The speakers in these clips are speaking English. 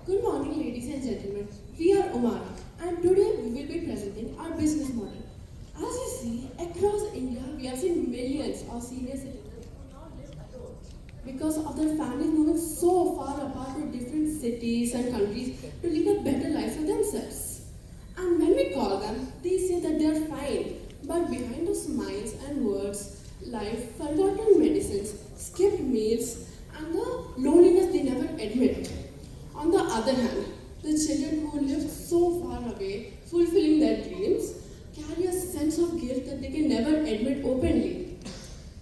Good morning, ladies and gentlemen. We are Omara, and today we will be presenting our business model. As you see, across India, we have seen millions of senior citizens who now live alone because of their families moving so far apart to different cities and countries to lead a better life for themselves. And when we call them, they say that they are fine, but behind those smiles and words, life, forgotten medicines, skipped meals, and the loneliness they never admit. On the other hand, the children who live so far away, fulfilling their dreams, carry a sense of guilt that they can never admit openly.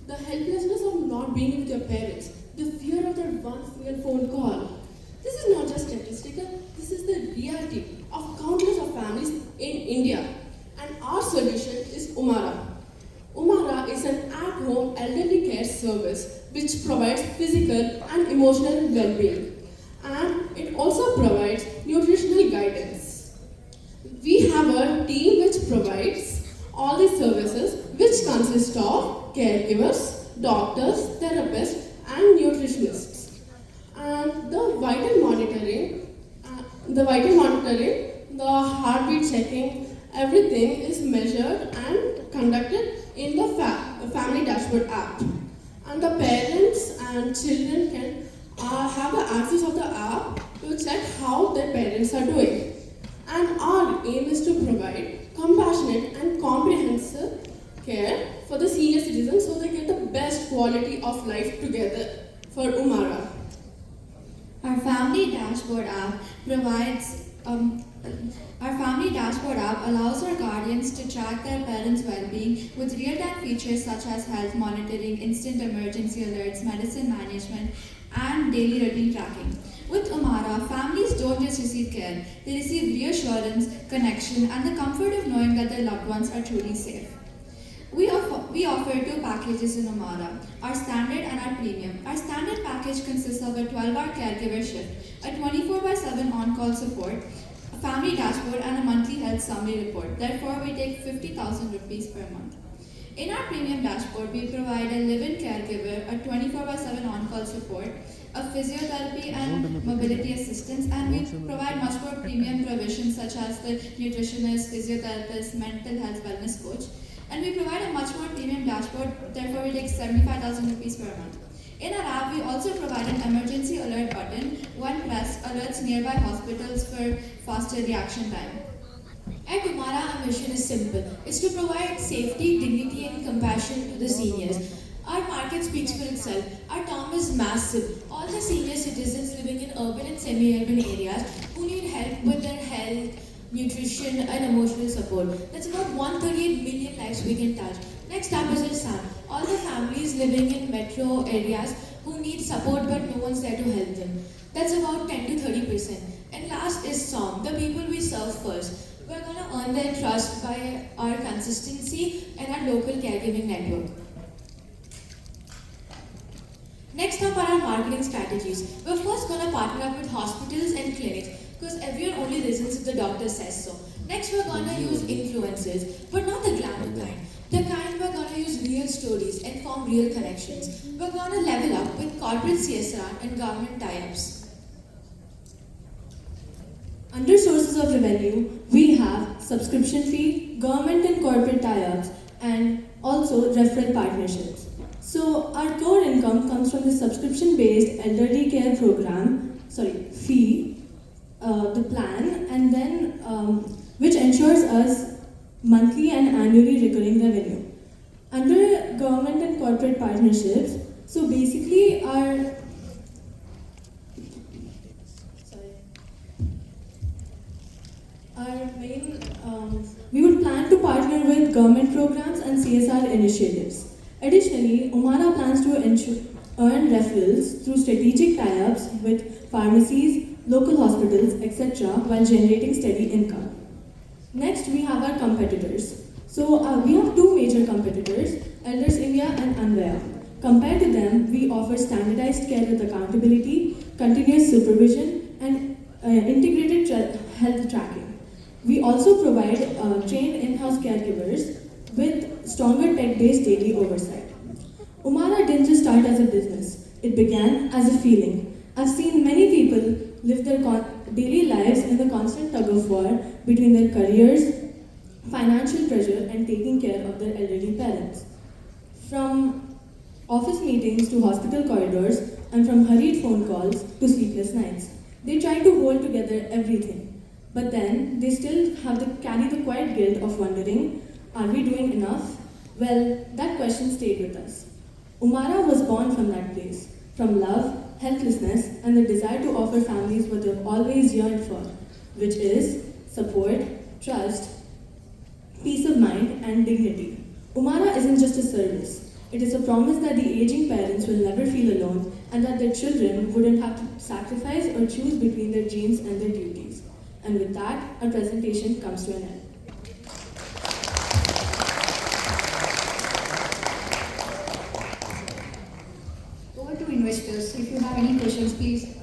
The helplessness of not being with your parents, the fear of that one single phone call. This is not just statistical, this is the reality of countless of families in India. And our solution is Umara. Umara is an at-home elderly care service which provides physical and emotional well-being. And it also provides nutritional guidance. We have a team which provides all these services which consist of caregivers, doctors, therapists and nutritionists. And the heartbeat checking, everything is measured and conducted in the family dashboard app. And the parents and children can have the access of the app to check how their parents are doing. And our aim is to provide compassionate and comprehensive care for the senior citizens so they get the best quality of life together for Umara. Our family dashboard app provides our family dashboard app allows our guardians to track their parents' well-being with real-time features such as health monitoring, instant emergency alerts, medicine management, and daily routine tracking. With Umara, families don't just receive care, they receive reassurance, connection, and the comfort of knowing that their loved ones are truly safe. We offer two packages in Umara, our standard and our premium. Our standard package consists of a 12-hour caregiver shift, a 24/7 on-call support, a family dashboard, and a monthly health summary report. Therefore, we take 50,000 rupees per month. In our premium dashboard, we provide a live-in caregiver, a 24/7 on-call support, a physiotherapy and mobility assistance, and we provide much more premium provisions such as the nutritionist, physiotherapist, mental health wellness coach. And we provide a much more premium dashboard, therefore we take 75,000 rupees per month. In our app, we also provide an emergency alert button. When pressed, alerts nearby hospitals for faster reaction time. At Umara, our mission is simple. It's to provide safety, dignity and compassion to the seniors. Our market speaks for itself. Our town is massive. All the senior citizens living in urban and semi-urban areas who need help with their health, nutrition and emotional support. That's about 138 million lives we can touch. Next up is Assam. All the families living in metro areas who need support but no one's there to help them. That's about 10 to 30%. And last is Som, the people we serve first. We're going to earn their trust by our consistency and our local caregiving network. Next up are our marketing strategies. We're first going to partner up with hospitals and clinics because everyone only listens if the doctor says so. Next, we're going to use influencers, but not the glamour kind. The kind we're going to use real stories and form real connections. We're going to level up with corporate CSR and government tie-ups. Under sources of revenue, we have subscription fee, government and corporate tie-ups, and also referral partnerships. So our core income comes from the subscription-based elderly care program, fee, the plan, and then which ensures us monthly and annually recurring revenue. Under government and corporate partnerships, so basically we would plan to partner with government programs and CSR initiatives. Additionally, Umara plans to earn referrals through strategic tie-ups with pharmacies, local hospitals, etc. while generating steady income. Next, we have our competitors. So we have two major competitors, Elders India and Anvaya. Compared to them, we offer standardized care with accountability, continuous supervision, and integrated health tracking. We also provide trained in-house caregivers with stronger tech-based daily oversight. Umara didn't just start as a business. It began as a feeling. I've seen many people live their daily lives in the constant tug of war between their careers, financial pressure, and taking care of their elderly parents. From office meetings to hospital corridors, and from hurried phone calls to sleepless nights, they try to hold together everything. But then they still carry the quiet guilt of wondering, are we doing enough? Well, that question stayed with us. Umara was born from that place, from love, helplessness, and the desire to offer families what they've always yearned for, which is support, trust, peace of mind, and dignity. Umara isn't just a service. It is a promise that the aging parents will never feel alone and that their children wouldn't have to sacrifice or choose between their dreams and their duties. And with that, our presentation comes to an end. Over to investors. If you have any questions, please.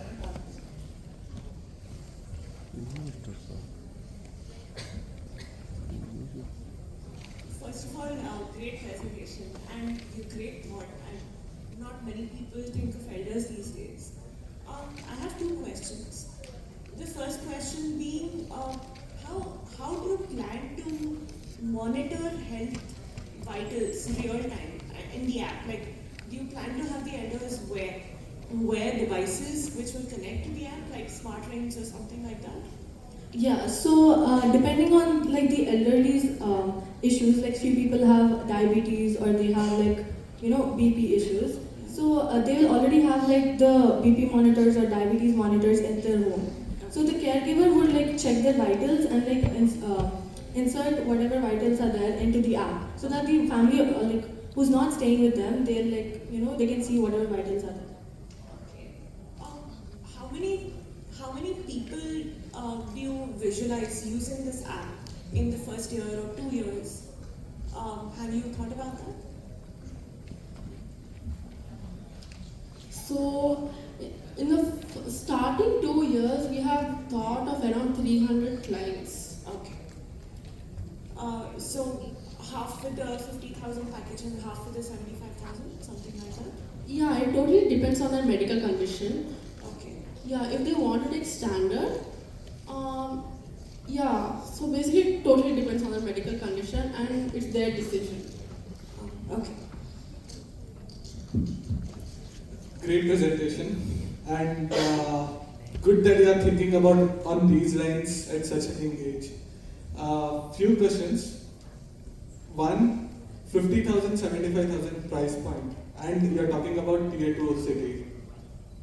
First of all, great presentation and a great thought. And not many people think of elders these days. I have two questions. The first question being, how do you plan to monitor health vitals real time in the app? Like, do you plan to have the elders wear devices which will connect to the app, like smart rings or something like that? Yeah, so depending on like the elderly's issues, like few people have diabetes or they have like BP issues. So they will already have like the BP monitors or diabetes monitors in their home. So the caregiver would like check their vitals and like insert whatever vitals are there into the app, so that the family like who's not staying with them, they'll like they can see whatever vitals are there. Okay. How many people do you visualize using this app in the first year or 2 years? Have you thought about that? So, in the starting 2 years, we have thought of around 300 clients. Okay. So half with the 50,000 package and half with the 75,000, something like that. Yeah, it totally depends on their medical condition. Okay. Yeah, if they want to take standard, yeah, so basically it totally depends on their medical condition and it's their decision. Okay. Great presentation, and good that you are thinking about on these lines at such a young age. Few questions. One, 50,000, 75,000 price point, and you are talking about tier 2 city.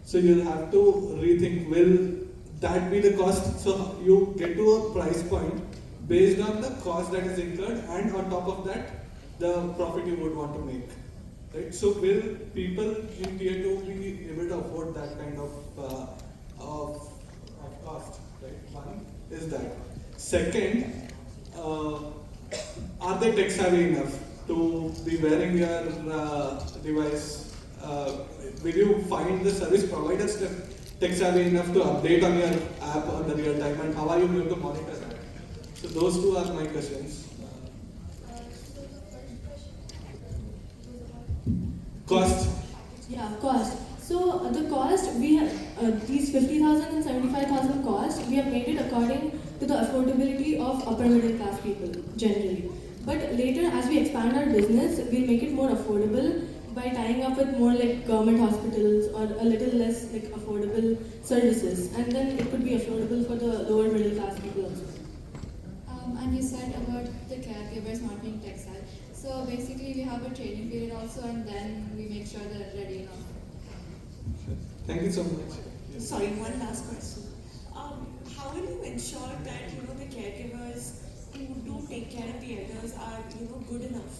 So you'll have to rethink, will that be the cost? So you get to a price point based on the cost that is incurred, and on top of that, the profit you would want to make. Right? So will people in tier 2 be able to afford that kind of cost? Right? One is that. Second, are they tech savvy enough to be wearing your device? Will you find the service providers tech savvy enough to update on your app on the real time, and how are you going to monitor that? So those two are my questions. Cost. Yeah, cost. So the cost, we have these 50,000 and 75,000 cost, we have made it according to the affordability of upper middle class people generally. But later, as we expand our business, we'll make it more affordable by tying up with more like government hospitals or a little less like affordable services, and then it could be affordable for the lower middle class people also. And you said about the caregivers not being tech savvy. So basically, we have a training period also, and then we make sure they're ready enough. Thank you so much. Sorry, one last question. How will you ensure that the caregivers who do take care of the elders are good enough?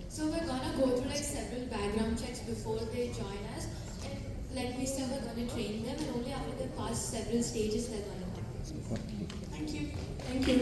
So we're gonna go through like several background checks before they join us. And like we said, we're gonna train them, and only after they pass several stages they're gonna come. Thank you. Thank you.